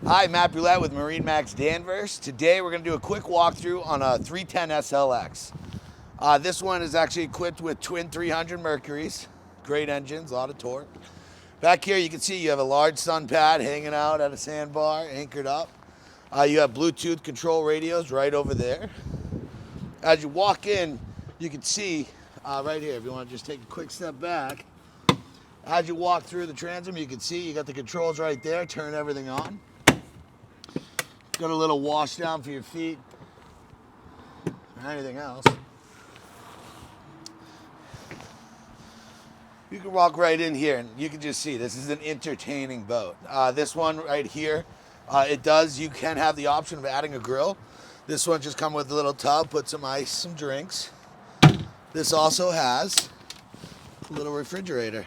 Hi, Matt Brulette with MarineMax Danvers. Today we're going to do a quick walkthrough on a 310 SLX. This one is actually equipped with twin 300 Mercuries. Great engines, a lot of torque. Back here you can see you have a large sun pad hanging out at a sandbar, anchored up. You have Bluetooth control radios right over there. As you walk in, you can see right here, if you want to just take a quick step back, as you walk through the transom, you can see you got the controls right there, turn everything on. Got a little wash down for your feet or anything else. You can walk right in here and you can just see this is an entertaining boat. This one right here, you can have the option of adding a grill. This one just comes with a little tub, put some ice, some drinks. This also has a little refrigerator.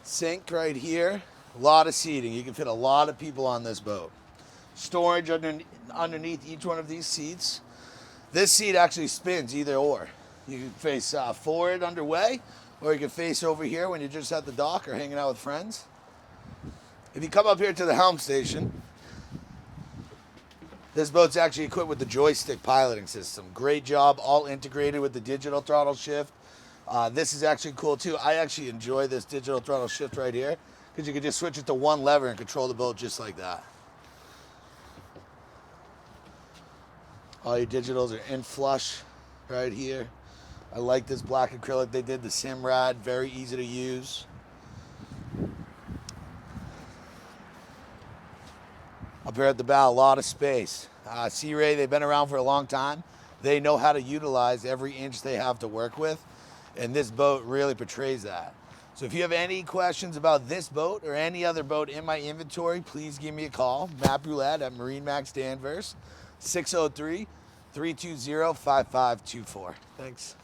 Sink right here. A lot of seating. You can fit a lot of people on this boat. Storage underneath each one of these seats. This seat actually spins either or. You can face forward underway, or you can face over here when you're just at the dock or hanging out with friends. If you come up here to the helm station, this boat's actually equipped with the joystick piloting system. Great job, all integrated with the digital throttle shift. This is actually cool too. I actually enjoy this digital throttle shift right here because you can just switch it to one lever and control the boat just like that. All your digitals are in flush right here. I like this black acrylic they did, the Simrad, very easy to use. Up here at the bow, a lot of space. Sea Ray, they've been around for a long time. They know how to utilize every inch they have to work with, and this boat really portrays that. So if you have any questions about this boat or any other boat in my inventory, please give me a call. Matt Brulette at MarineMax Danvers, 603-320-5524. Thanks.